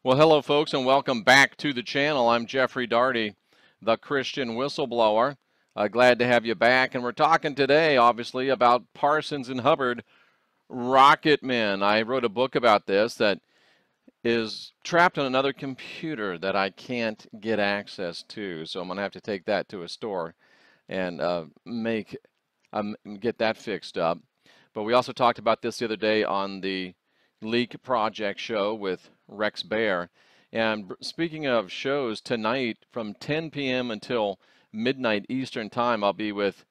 Well, hello, folks, and welcome back to the channel. I'm Jeffrey Daugherty, the Christian whistleblower. Glad to have you back. And we're talking today, obviously, about Parsons and Hubbard rocket men. I wrote a book about this that is trapped on another computer that I can't get access to. So I'm going to have to take that to a store and get that fixed up. But we also talked about this the other day on the Leak Project show with Rex Bear. And speaking of shows, tonight from 10 p.m. until midnight Eastern time, I'll be with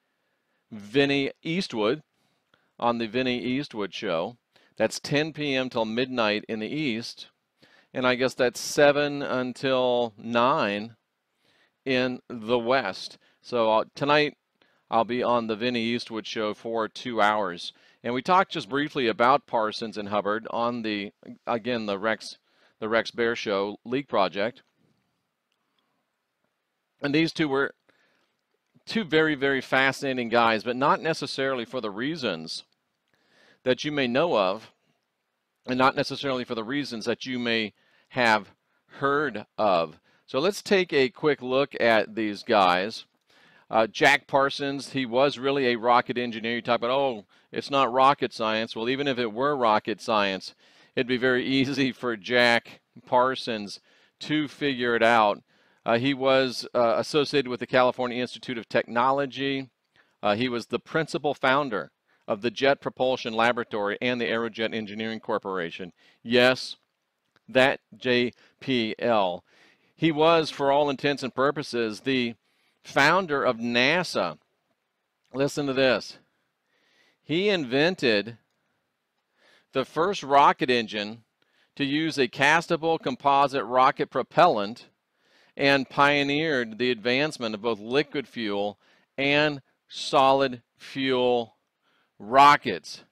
Vinny Eastwood on the Vinny Eastwood show. That's 10 p.m. till midnight in the East. And I guess that's 7 until 9 in the West. So tonight I'll be on the Vinny Eastwood show for 2 hours. And we talked just briefly about Parsons and Hubbard on the Rex Bear show, Leak Project. And these two were two very, very fascinating guys, but not necessarily for the reasons that you may know of, and not necessarily for the reasons that you may have heard of. So let's take a quick look at these guys. Jack Parsons, he was really a rocket engineer. You talk about, oh, it's not rocket science. Well, even if it were rocket science, it'd be very easy for Jack Parsons to figure it out. He was associated with the California Institute of Technology. He was the principal founder of the Jet Propulsion Laboratory and the Aerojet Engineering Corporation. Yes, that JPL. He was, for all intents and purposes, the founder of NASA. Listen to this. He invented the first rocket engine to use a castable composite rocket propellant and pioneered the advancement of both liquid fuel and solid fuel rockets.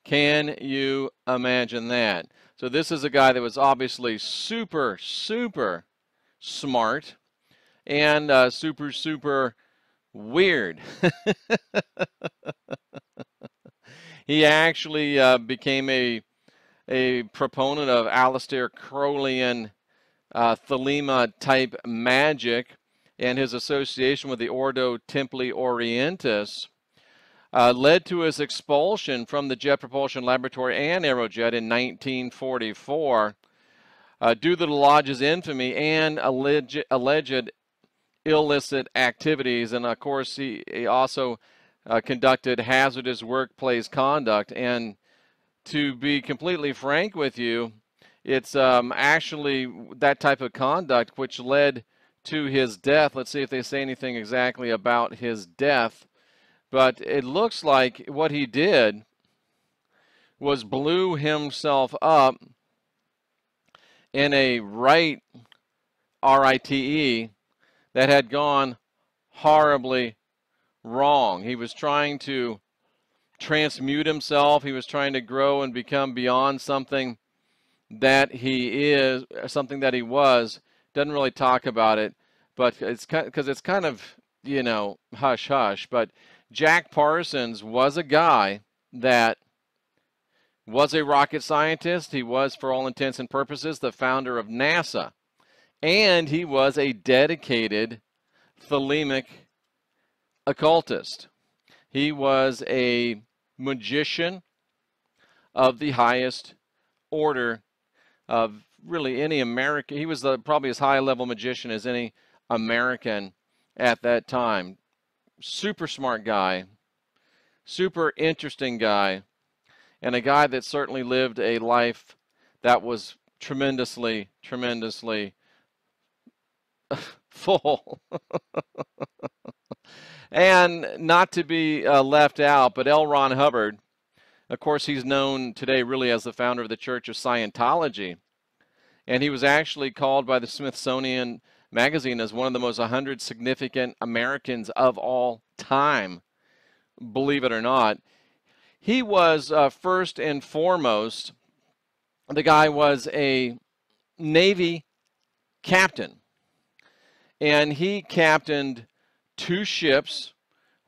Can you imagine that? So this is a guy that was obviously super, super smart and super weird. He actually became a proponent of Aleister Crowleyan Thelema type magic, and his association with the Ordo Templi Orientis led to his expulsion from the Jet Propulsion Laboratory and Aerojet in 1944 due to the lodge's infamy and alleged illicit activities. And of course he also conducted hazardous workplace conduct. And to be completely frank with you, it's actually that type of conduct which led to his death. Let's see if they say anything exactly about his death. But it looks like what he did was blew himself up in a RITE that had gone horribly wrong. He was trying to transmute himself. He was trying to grow and become beyond something that he is, something that he was. Doesn't really talk about it, but it's because it's kind of, you know, hush hush. But Jack Parsons was a guy that was a rocket scientist. He was, for all intents and purposes, the founder of NASA. And he was a dedicated Thelemic occultist. He was a magician of the highest order of really any American. He was probably as high a level magician as any American at that time. Super smart guy, super interesting guy, and a guy that certainly lived a life that was tremendously full. And not to be left out, but L. Ron Hubbard, of course, he's known today really as the founder of the Church of Scientology. And he was actually called by the Smithsonian Magazine as one of the most 100 significant Americans of all time, believe it or not. He was, first and foremost, the guy was a Navy captain. And he captained 2 ships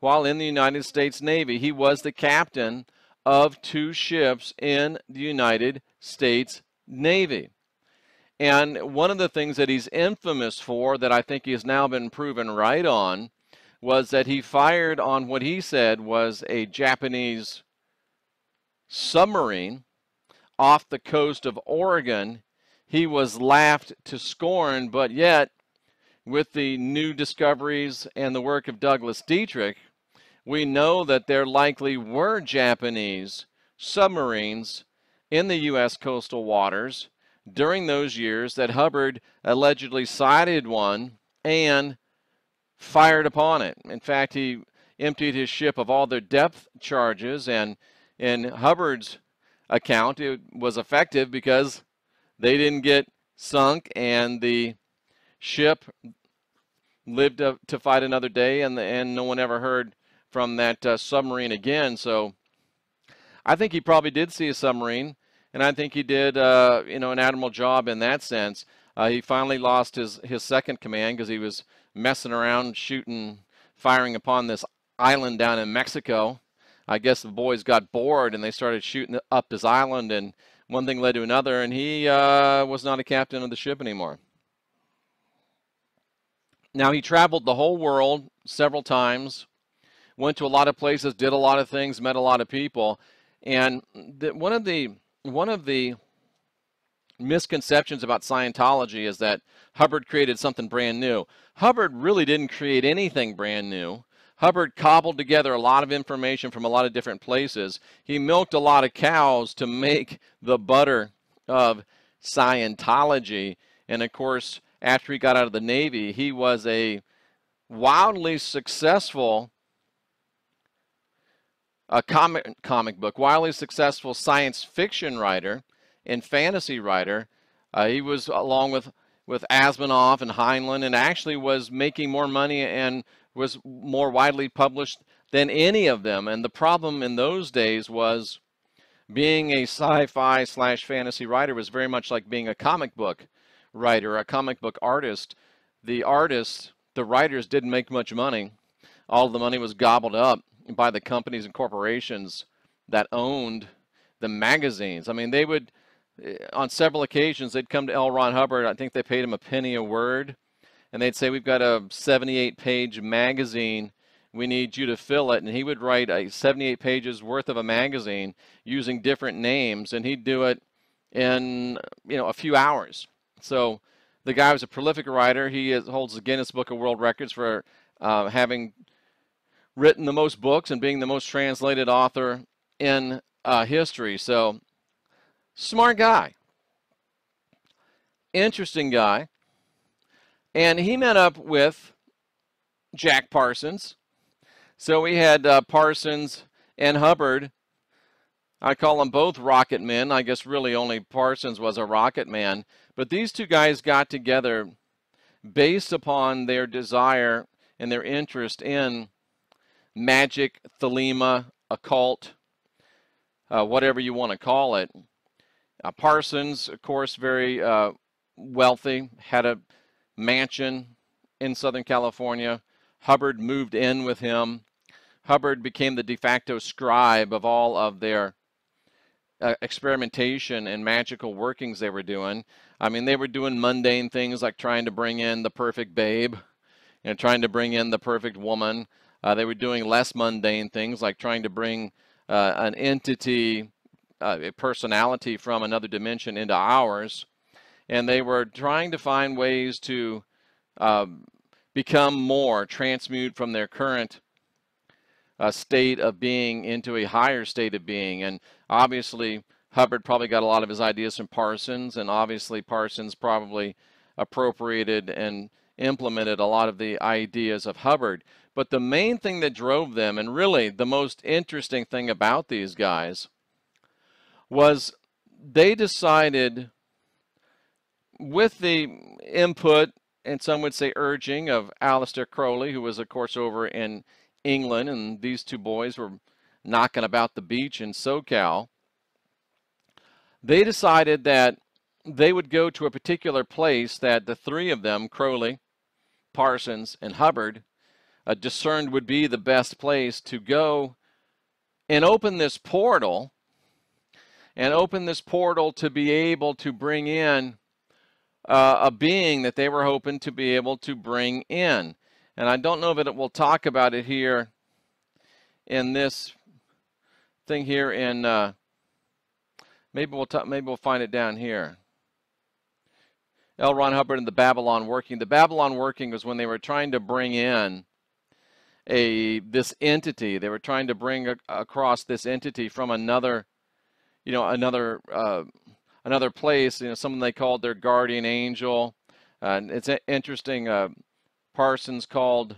while in the United States Navy. He was the captain of 2 ships in the United States Navy. And one of the things that he's infamous for, that I think he has now been proven right on, was that he fired on what he said was a Japanese submarine off the coast of Oregon. He was laughed to scorn, but yet, with the new discoveries and the work of Douglas Dietrich, we know that there likely were Japanese submarines in the U.S. coastal waters during those years, that Hubbard allegedly sighted one and fired upon it. In fact, he emptied his ship of all their depth charges, and in Hubbard's account, it was effective because they didn't get sunk, and the ship lived to fight another day, and no one ever heard from that submarine again. So I think he probably did see a submarine, and I think he did, an admirable job in that sense. He finally lost his second command because he was messing around, firing upon this island down in Mexico. I guess the boys got bored and they started shooting up this island, and one thing led to another, and he was not a captain of the ship anymore. Now, he traveled the whole world several times, went to a lot of places, did a lot of things, met a lot of people, and one of the misconceptions about Scientology is that Hubbard created something brand new. Hubbard really didn't create anything brand new. Hubbard cobbled together a lot of information from a lot of different places. He milked a lot of cows to make the butter of Scientology. And of course, after he got out of the Navy, he was a wildly successful wildly successful science fiction writer and fantasy writer. He was, along with Asimov and Heinlein, and actually was making more money and was more widely published than any of them. And the problem in those days was, being a sci-fi / fantasy writer was very much like being a comic book writer, a comic book artist. The writers didn't make much money. All the money was gobbled up by the companies and corporations that owned the magazines. I mean, they would, on several occasions, they'd come to L. Ron Hubbard. I think they paid him a penny a word, and they'd say, "We've got a 78-page magazine. We need you to fill it." And he would write a 78 pages worth of a magazine using different names, and he'd do it in a few hours. So the guy was a prolific writer. He holds the Guinness Book of World Records for having written the most books and being the most translated author in history. So, smart guy, interesting guy. And he met up with Jack Parsons. So we had Parsons and Hubbard. I call them both rocket men. I guess really only Parsons was a rocket man. But these two guys got together based upon their desire and their interest in magic, thelema, occult, whatever you want to call it. Parsons, of course, very wealthy, had a mansion in Southern California. Hubbard moved in with him. Hubbard became the de facto scribe of all of their experimentation and magical workings they were doing. I mean, they were doing mundane things like trying to bring in the perfect babe and trying to bring in the perfect woman. They were doing less mundane things like trying to bring an entity, a personality from another dimension into ours. And they were trying to find ways to become more, transmute from their current state of being into a higher state of being. And obviously, Hubbard probably got a lot of his ideas from Parsons, and obviously Parsons probably appropriated and implemented a lot of the ideas of Hubbard. But the main thing that drove them, and really the most interesting thing about these guys, was they decided, with the input, and some would say urging, of Aleister Crowley, who was, of course, over in England, and these two boys were knocking about the beach in SoCal. They decided that they would go to a particular place that the three of them, Crowley, Parsons, and Hubbard, discerned would be the best place to go and open this portal, to be able to bring in a being that they were hoping to be able to bring in. And I don't know that it will talk about it here in this thing here in, maybe we'll find it down here. L. Ron Hubbard and the Babylon Working. The Babylon Working was when they were trying to bring in this entity. They were trying to bring across this entity from another, another place, something they called their guardian angel. And it's interesting, Parsons called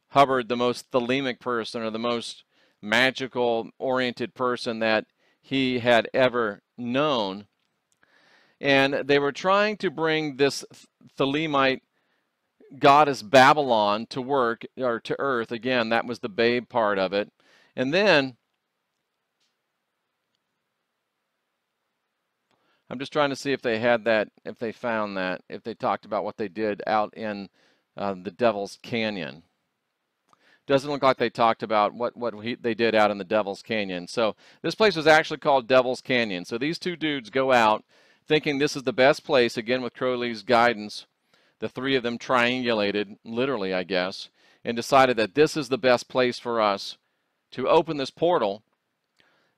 Hubbard the most thelemic person, or the most magical oriented person that he had ever known. And they were trying to bring this Thelemite goddess Babylon to work, or to earth. Again, that was the babe part of it. And then I'm just trying to see if they had that, if they found that, if they talked about what they did out in the Devil's Canyon. Doesn't look like they talked about what they did out in the Devil's Canyon. So this place was actually called Devil's Canyon. So these two dudes go out thinking this is the best place, again with Crowley's guidance. The three of them triangulated, literally I guess, and decided that this is the best place for us to open this portal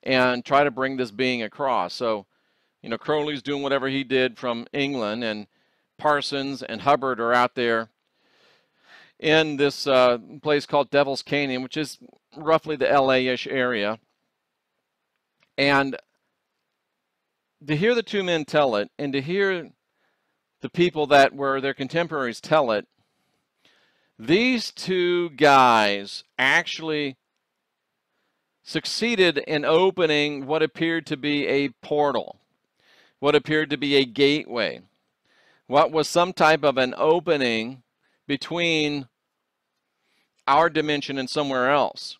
and try to bring this being across. So, Crowley's doing whatever he did from England, and Parsons and Hubbard are out there in this place called Devil's Canyon, which is roughly the LA-ish area. And to hear the two men tell it, and to hear the people that were their contemporaries tell it, these two guys actually succeeded in opening what appeared to be a portal, what appeared to be a gateway, what was some type of an opening between our dimension and somewhere else.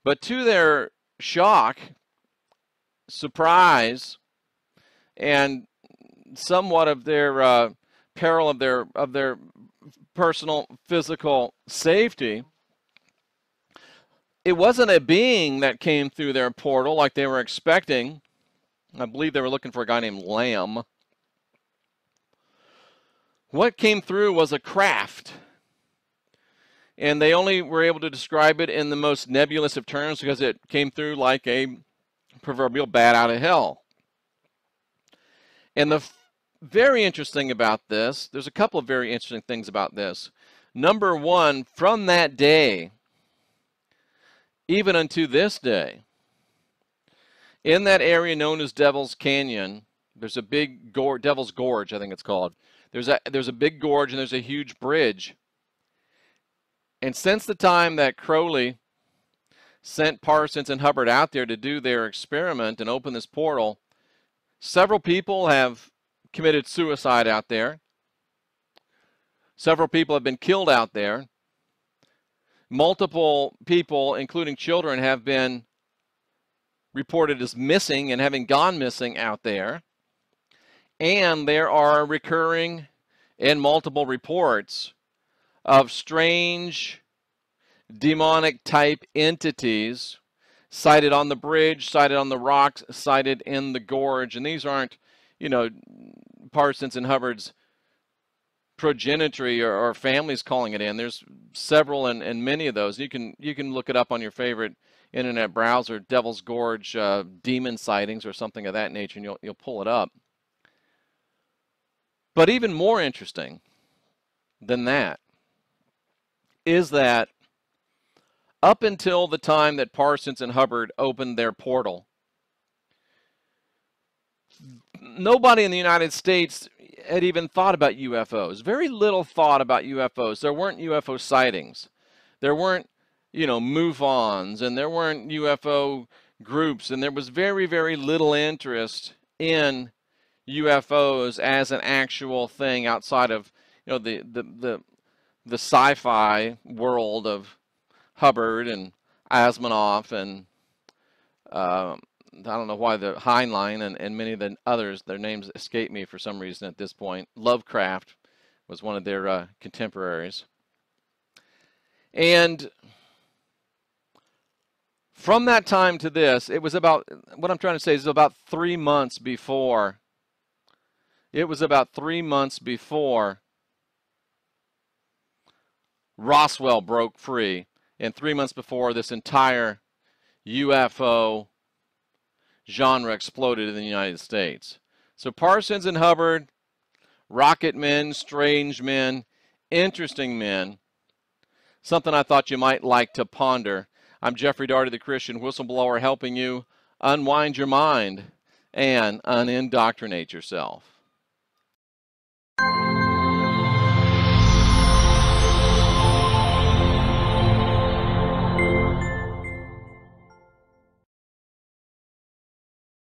But to their shock, surprise, and somewhat of their peril of their personal physical safety, it wasn't a being that came through their portal like they were expecting. I believe they were looking for a guy named Lamb. What came through was a craft. And they only were able to describe it in the most nebulous of terms because it came through like a proverbial bat out of hell. And the very interesting about this, there's a couple of very interesting things about this. Number one, from that day, even unto this day, in that area known as Devil's Canyon, there's a big gorge, Devil's Gorge, I think it's called. There's a big gorge and there's a huge bridge. And since the time that Crowley sent Parsons and Hubbard out there to do their experiment and open this portal, several people have committed suicide out there. Several people have been killed out there. Multiple people, including children, have been reported as missing and having gone missing out there. And there are recurring and multiple reports of strange demonic type entities sighted on the bridge, sighted on the rocks, sighted in the gorge. And these aren't, Parsons and Hubbard's progenitory or families calling it in. There's several and many of those. You can look it up on your favorite internet browser, Devil's Gorge demon sightings or something of that nature, and you'll pull it up. But even more interesting than that is that up until the time that Parsons and Hubbard opened their portal, nobody in the United States had even thought about UFOs. Very little thought about UFOs. There weren't UFO sightings. There weren't, MUFONs, and there weren't UFO groups, and there was very, very little interest in UFOs as an actual thing outside of, the sci-fi world of Hubbard and Asimov and I don't know why the Heinlein and many of the others, their names escape me for some reason at this point. Lovecraft was one of their contemporaries. And from that time to this, it was about, what I'm trying to say is about 3 months before It was about 3 months before Roswell broke free, and 3 months before this entire UFO genre exploded in the United States. So Parsons and Hubbard, rocket men, strange men, interesting men, something I thought you might like to ponder. I'm Jeffrey Daugherty, the Christian whistleblower, helping you unwind your mind and unindoctrinate yourself.